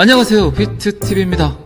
안녕하세요, 비트TV입니다.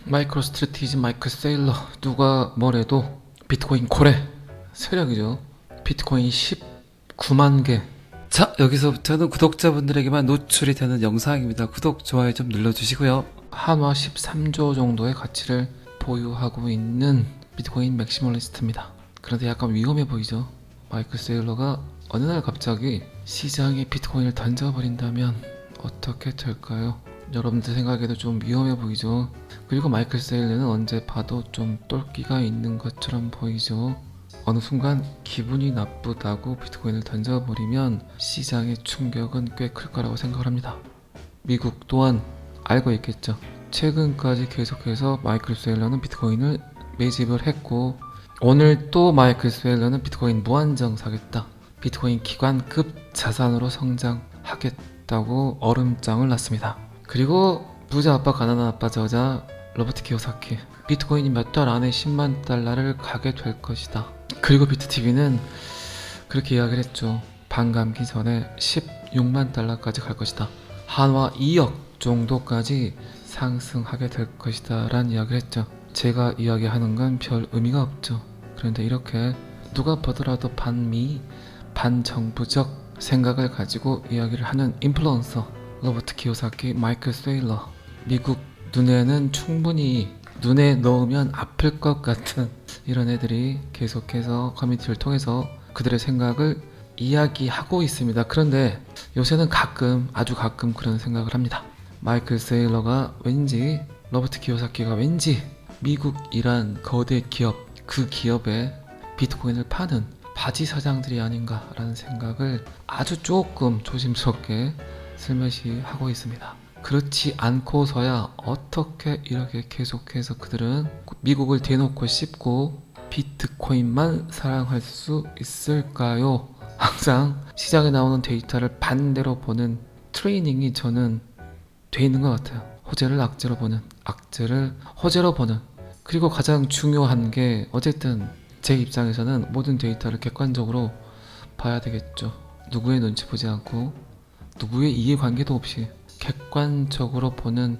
마이크로 스트래티지 마이클 세일러. 누가 뭐래도 비트코인 고래 세력이죠. 비트코인 19만 개. 자, 여기서부터는 구독자분들에게만 노출이 되는 영상입니다. 구독, 좋아요 좀 눌러주시고요. 한화 13조 정도의 가치를 보유하고 있는 비트코인 맥시멀리스트입니다. 그런데 약간 위험해 보이죠. 마이클 세일러가 어느 날 갑자기 시장에 비트코인을 던져버린다면 어떻게 될까요? 여러분들 생각에도 좀 위험해 보이죠. 그리고 마이클 세일러는 언제 봐도 좀 똘끼가 있는 것처럼 보이죠. 어느 순간 기분이 나쁘다고 비트코인을 던져버리면 시장의 충격은 꽤 클 거라고 생각을 합니다. 미국 또한 알고 있겠죠. 최근까지 계속해서 마이클 세일러는 비트코인을 매집을 했고, 오늘 또 마이클 세일러는 비트코인 무한정 사겠다, 비트코인 기관급 자산으로 성장하겠다고 얼음장을 놨습니다. 그리고 부자 아빠 가난한 아빠 저자 로버트 키요사키, 비트코인이 몇 달 안에 10만 달러를 가게 될 것이다. 그리고 비트TV는 그렇게 이야기를 했죠. 반감기 전에 16만 달러까지 갈 것이다. 한화 2억 정도까지 상승하게 될 것이다 라는 이야기를 했죠. 제가 이야기하는 건 별 의미가 없죠. 그런데 이렇게 누가 보더라도 반미, 반정부적 생각을 가지고 이야기를 하는 인플루언서 로버트 키요사키, 마이클 세일러, 미국 눈에는 충분히 눈에 넣으면 아플 것 같은 이런 애들이 계속해서 커뮤니티를 통해서 그들의 생각을 이야기하고 있습니다. 그런데 요새는 가끔, 아주 가끔 그런 생각을 합니다. 마이클 세일러가 왠지, 로버트 키요사키가 왠지 미국이란 거대 기업, 그 기업에 비트코인을 파는 바지 사장들이 아닌가라는 생각을 아주 조금 조심스럽게 슬며시 하고 있습니다. 그렇지 않고서야 어떻게 이렇게 계속해서 그들은 미국을 대놓고 씹고 비트코인만 사랑할 수 있을까요? 항상 시장에 나오는 데이터를 반대로 보는 트레이닝이 저는 돼 있는 것 같아요. 호재를 악재로 보는, 악재를 호재로 보는. 그리고 가장 중요한 게, 어쨌든 제 입장에서는 모든 데이터를 객관적으로 봐야 되겠죠. 누구의 눈치 보지 않고 누구의 이해관계도 없이 객관적으로 보는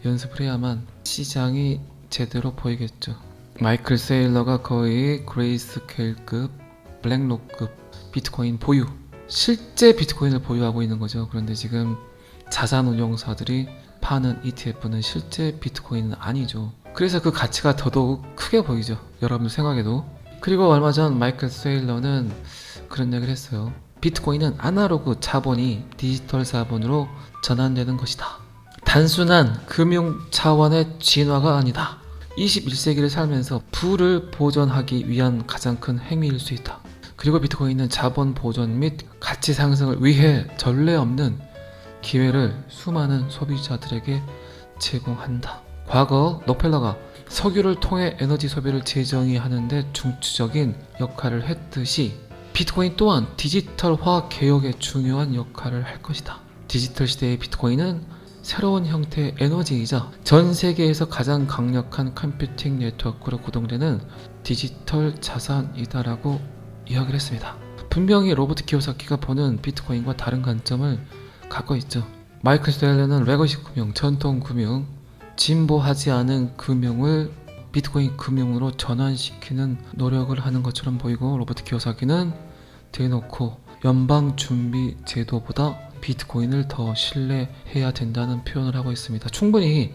연습을 해야만 시장이 제대로 보이겠죠. 마이클 세일러가 거의 그레이스케일급, 블랙록급 비트코인 보유, 실제 비트코인을 보유하고 있는 거죠. 그런데 지금 자산운용사들이 파는 ETF는 실제 비트코인은 아니죠. 그래서 그 가치가 더더욱 크게 보이죠, 여러분들 생각에도. 그리고 얼마 전 마이클 세일러는 그런 얘기를 했어요. 비트코인은 아날로그 자본이 디지털 자본으로 전환되는 것이다. 단순한 금융 차원의 진화가 아니다. 21세기를 살면서 부를 보존하기 위한 가장 큰 행위일 수 있다. 그리고 비트코인은 자본 보존 및 가치 상승을 위해 전례 없는 기회를 수많은 소비자들에게 제공한다. 과거 록펠러가 석유를 통해 에너지 소비를 재정의하는 데 중추적인 역할을 했듯이 비트코인 또한 디지털화 개혁에 중요한 역할을 할 것이다. 디지털 시대의 비트코인은 새로운 형태의 에너지이자 전 세계에서 가장 강력한 컴퓨팅 네트워크로 구동되는 디지털 자산이다라고 이야기를 했습니다. 분명히 로버트 키요사키가 보는 비트코인과 다른 관점을 갖고 있죠. 마이클 세일러는 레거시 금융, 전통 금융, 진보하지 않은 금융을 비트코인 금융으로 전환시키는 노력을 하는 것처럼 보이고, 로버트 키요사키는 대놓고 연방준비제도보다 비트코인을 더 신뢰해야 된다는 표현을 하고 있습니다. 충분히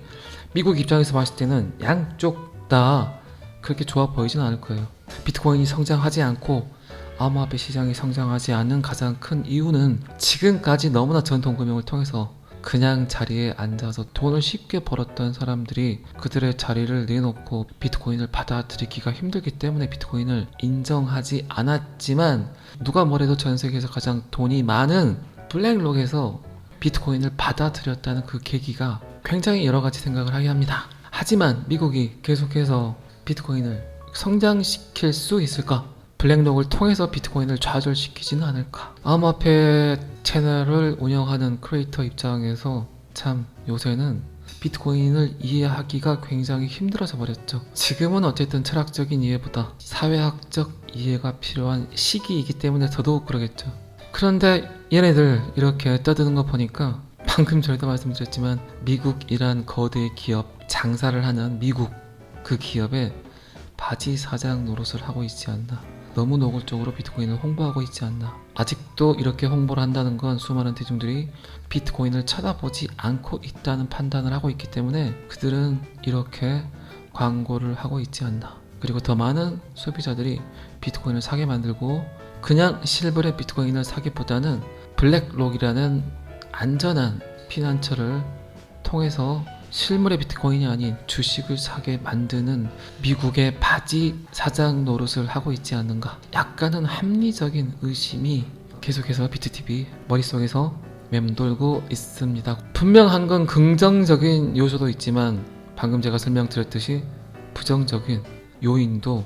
미국 입장에서 봤을 때는 양쪽 다 그렇게 좋아 보이진 않을 거예요. 비트코인이 성장하지 않고 암호화폐 시장이 성장하지 않는 가장 큰 이유는 지금까지 너무나 전통금융을 통해서 그냥 자리에 앉아서 돈을 쉽게 벌었던 사람들이 그들의 자리를 내놓고 비트코인을 받아들이기가 힘들기 때문에 비트코인을 인정하지 않았지만, 누가 뭐래도 전 세계에서 가장 돈이 많은 블랙록에서 비트코인을 받아들였다는 그 계기가 굉장히 여러 가지 생각을 하게 합니다. 하지만 미국이 계속해서 비트코인을 성장시킬 수 있을까? 블랙록을 통해서 비트코인을 좌절시키지는 않을까? 암호화폐 채널을 운영하는 크리에이터 입장에서 참 요새는 비트코인을 이해하기가 굉장히 힘들어져 버렸죠. 지금은 어쨌든 철학적인 이해보다 사회학적 이해가 필요한 시기이기 때문에 더더욱 그러겠죠. 그런데 얘네들 이렇게 떠드는 거 보니까 방금 전에도 말씀드렸지만 미국이란 거대 기업, 장사를 하는 미국 그 기업의 바지 사장 노릇을 하고 있지 않나. 너무 노골적으로 비트코인을 홍보하고 있지 않나. 아직도 이렇게 홍보를 한다는 건 수많은 대중들이 비트코인을 쳐다보지 않고 있다는 판단을 하고 있기 때문에 그들은 이렇게 광고를 하고 있지 않나. 그리고 더 많은 소비자들이 비트코인을 사게 만들고 그냥 실버의 비트코인을 사기보다는 블랙록이라는 안전한 피난처를 통해서 실물의 비트코인이 아닌 주식을 사게 만드는 미국의 바지 사장 노릇을 하고 있지 않는가. 약간은 합리적인 의심이 계속해서 비트TV 머릿속에서 맴돌고 있습니다. 분명한 건 긍정적인 요소도 있지만 방금 제가 설명드렸듯이 부정적인 요인도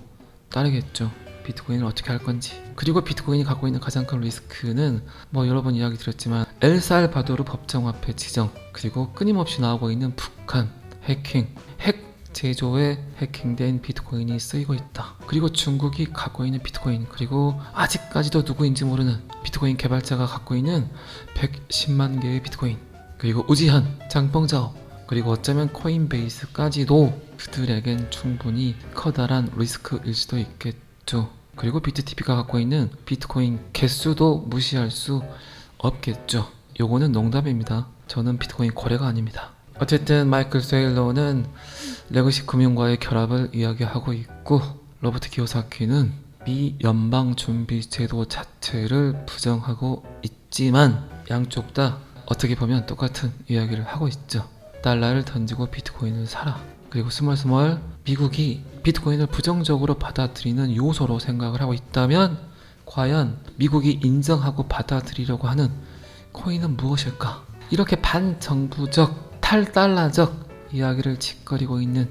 따르겠죠. 비트코인을 어떻게 할 건지. 그리고 비트코인이 갖고 있는 가장 큰 리스크는 여러 번 이야기 드렸지만 엘살바도르 법정화폐 지정, 그리고 끊임없이 나오고 있는 북한 해킹, 핵 제조에 해킹된 비트코인이 쓰이고 있다. 그리고 중국이 갖고 있는 비트코인, 그리고 아직까지도 누구인지 모르는 비트코인 개발자가 갖고 있는 110만 개의 비트코인, 그리고 우지한 장펑자오, 그리고 어쩌면 코인베이스까지도 그들에겐 충분히 커다란 리스크일 수도 있겠죠. 그리고 비트TV가 갖고 있는 비트코인 개수도 무시할 수 없겠죠. 요거는 농담입니다. 저는 비트코인 거래가 아닙니다. 어쨌든 마이클 세일러는 레거시 금융과의 결합을 이야기하고 있고, 로버트 키요사키는 미 연방준비제도 자체를 부정하고 있지만 양쪽 다 어떻게 보면 똑같은 이야기를 하고 있죠. 달러를 던지고 비트코인을 사라. 그리고 스멀스멀 미국이 비트코인을 부정적으로 받아들이는 요소로 생각을 하고 있다면 과연 미국이 인정하고 받아들이려고 하는 코인은 무엇일까? 이렇게 반정부적, 탈달러적 이야기를 짓거리고 있는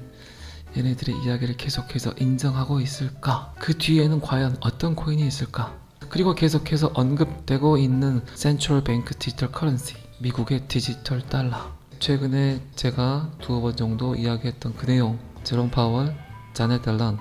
얘네들의 이야기를 계속해서 인정하고 있을까? 그 뒤에는 과연 어떤 코인이 있을까? 그리고 계속해서 언급되고 있는 센트럴 뱅크 디지털 커런시, 미국의 디지털 달러. 최근에 제가 두어 번 정도 이야기했던 그 내용, 제롬 파월, 자넷 옐런,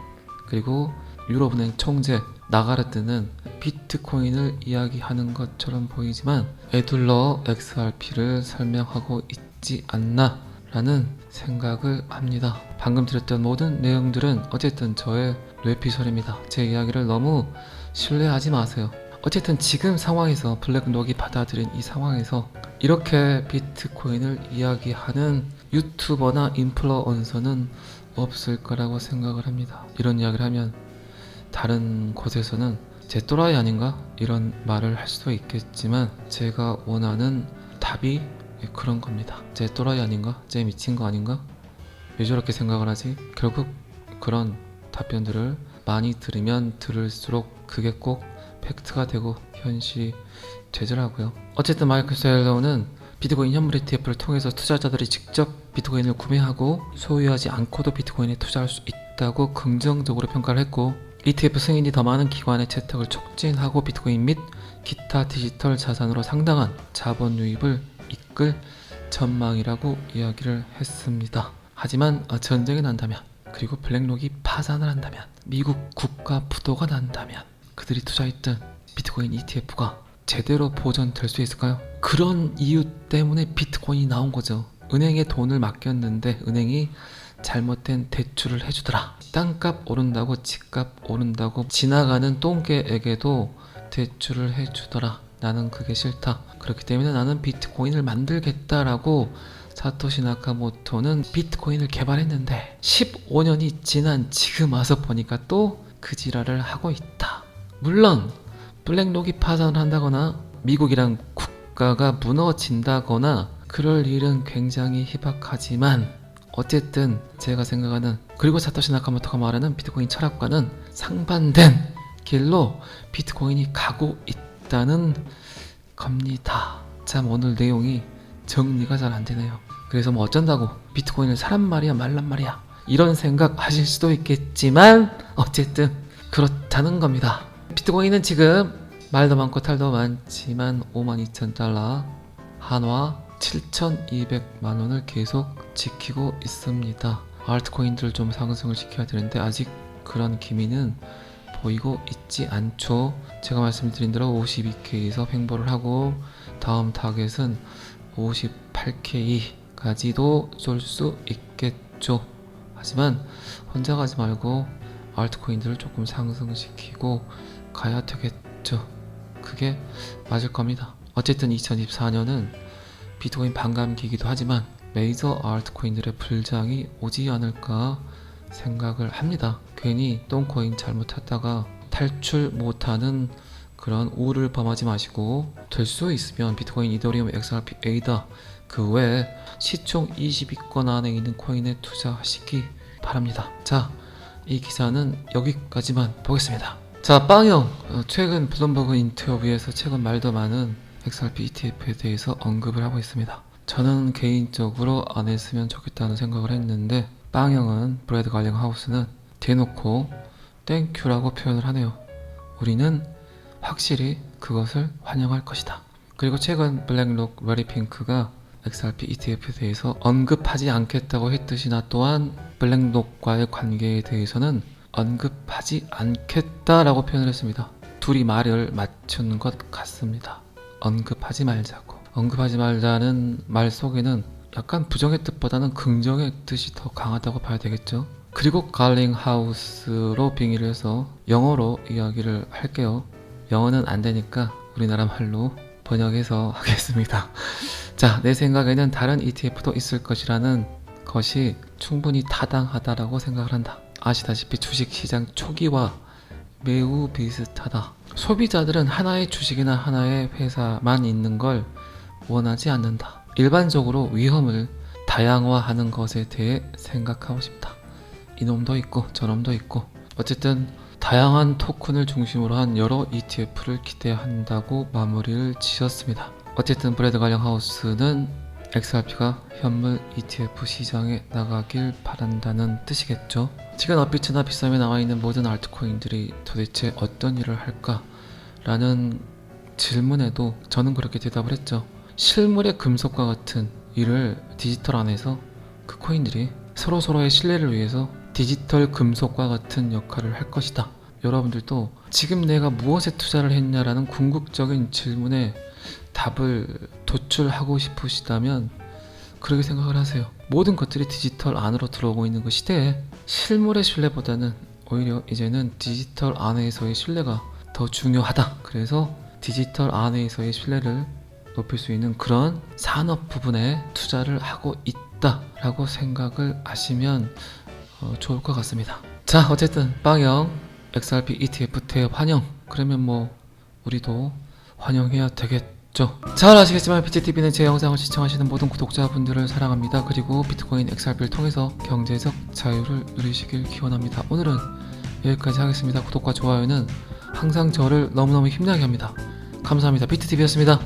그리고 유럽은행 총재 나가르트는 비트코인을 이야기하는 것처럼 보이지만 애둘러 XRP를 설명하고 있지 않나 라는 생각을 합니다. 방금 드렸던 모든 내용들은 어쨌든 저의 뇌피셜입니다. 제 이야기를 너무 신뢰하지 마세요. 어쨌든 지금 상황에서 블랙록이 받아들인 이 상황에서 이렇게 비트코인을 이야기하는 유튜버나 인플루언서는 없을 거라고 생각을 합니다. 이런 이야기를 하면 다른 곳에서는 제 또라이 아닌가? 이런 말을 할 수도 있겠지만 제가 원하는 답이 그런 겁니다. 제 또라이 아닌가? 제 미친 거 아닌가? 왜 저렇게 생각을 하지? 결국 그런 답변들을 많이 들으면 들을수록 그게 꼭 팩트가 되고 현실이 되더라고요. 어쨌든 마이클 세일러는 비트코인 현물 ETF를 통해서 투자자들이 직접 비트코인을 구매하고 소유하지 않고도 비트코인에 투자할 수 있다고 긍정적으로 평가를 했고, ETF 승인이 더 많은 기관의 채택을 촉진하고 비트코인 및 기타 디지털 자산으로 상당한 자본 유입을 이끌 전망이라고 이야기를 했습니다. 하지만 전쟁이 난다면, 그리고 블랙록이 파산을 한다면, 미국 국가 부도가 난다면 그들이 투자했던 비트코인 ETF가 제대로 보존될 수 있을까요? 그런 이유 때문에 비트코인이 나온 거죠. 은행에 돈을 맡겼는데 은행이 잘못된 대출을 해주더라. 땅값 오른다고 집값 오른다고 지나가는 똥개에게도 대출을 해주더라. 나는 그게 싫다. 그렇기 때문에 나는 비트코인을 만들겠다라고 사토시 나카모토는 비트코인을 개발했는데 15년이 지난 지금 와서 보니까 또 그 지랄을 하고 있다. 물론 블랙록이 파산을 한다거나 미국이란 국가가 무너진다거나 그럴 일은 굉장히 희박하지만 어쨌든 제가 생각하는, 그리고 사토시 나카모토가 말하는 비트코인 철학과는 상반된 길로 비트코인이 가고 있다는 겁니다. 참 오늘 내용이 정리가 잘 안 되네요. 그래서 어쩐다고 비트코인을 사란 말이야 말란 말이야 이런 생각 하실 수도 있겠지만 어쨌든 그렇다는 겁니다. 비트코인은 지금 말도 많고 탈도 많지만 52,000달러, 한화 7,200만원을 계속 지키고 있습니다. 알트코인들을 좀 상승을 시켜야 되는데 아직 그런 기미는 보이고 있지 않죠. 제가 말씀드린 대로 52K에서 횡보를 하고 다음 타겟은 58K까지도 쏠 수 있겠죠. 하지만 혼자 가지 말고 알트코인들을 조금 상승시키고 가야 되겠죠. 그게 맞을 겁니다. 어쨌든 2024년은 비트코인 반감기이기도 하지만 메이저 알트코인들의 불장이 오지 않을까 생각을 합니다. 괜히 똥코인 잘못했다가 탈출 못하는 그런 우를 범하지 마시고, 될 수 있으면 비트코인, 이더리움, XRP, 에이다 그 외에 시총 20위권 안에 있는 코인에 투자하시기 바랍니다. 자, 이 기사는 여기까지만 보겠습니다. 자, 빵형, 최근 블룸버그 인터뷰에서 최근 말도 많은 XRP ETF에 대해서 언급을 하고 있습니다. 저는 개인적으로 안 했으면 좋겠다는 생각을 했는데, 빵형은, 브래드 갈링하우스는 대놓고 땡큐라고 표현을 하네요. 우리는 확실히 그것을 환영할 것이다. 그리고 최근 블랙록 웨리핑크가 XRP ETF에 대해서 언급하지 않겠다고 했듯이, 나 또한 블랙록과의 관계에 대해서는 언급하지 않겠다라고 표현을 했습니다. 둘이 말을 맞춘 것 같습니다. 언급하지 말자고. 언급하지 말자는 말 속에는 약간 부정의 뜻보다는 긍정의 뜻이 더 강하다고 봐야 되겠죠. 그리고 갈링하우스로 빙의를 해서 영어로 이야기를 할게요. 영어는 안 되니까 우리나라 말로 번역해서 하겠습니다. 자, 내 생각에는 다른 ETF도 있을 것이라는 것이 충분히 타당하다라고 생각을 한다. 아시다시피 주식시장 초기와 매우 비슷하다. 소비자들은 하나의 주식이나 하나의 회사만 있는 걸 원하지 않는다. 일반적으로 위험을 다양화하는 것에 대해 생각하고 싶다. 이놈도 있고 저놈도 있고, 어쨌든 다양한 토큰을 중심으로 한 여러 ETF를 기대한다고 마무리를 지었습니다. 어쨌든 브래드 갈링하우스는 XRP가 현물 ETF 시장에 나가길 바란다는 뜻이겠죠. 지금 업비트나 비싸게 나와있는 모든 알트코인들이 도대체 어떤 일을 할까? 라는 질문에도 저는 그렇게 대답을 했죠. 실물의 금속과 같은 일을 디지털 안에서 그 코인들이 서로서로의 신뢰를 위해서 디지털 금속과 같은 역할을 할 것이다. 여러분들도 지금 내가 무엇에 투자를 했냐라는 궁극적인 질문에 답을 도출하고 싶으시다면 그렇게 생각을 하세요. 모든 것들이 디지털 안으로 들어오고 있는 그 시대에 실물의 신뢰보다는 오히려 이제는 디지털 안에서의 신뢰가 더 중요하다. 그래서 디지털 안에서의 신뢰를 높일 수 있는 그런 산업 부분에 투자를 하고 있다라고 생각을 하시면 좋을 것 같습니다. 자, 어쨌든 빵형 XRP ETF 대환영. 그러면 뭐 우리도 환영해야 되겠죠. 잘 아시겠지만 BTTV는 제 영상을 시청하시는 모든 구독자분들을 사랑합니다. 그리고 비트코인 XRP를 통해서 경제적 자유를 누리시길 기원합니다. 오늘은 여기까지 하겠습니다. 구독과 좋아요는 항상 저를 너무너무 힘나게 합니다. 감사합니다. BTTV였습니다.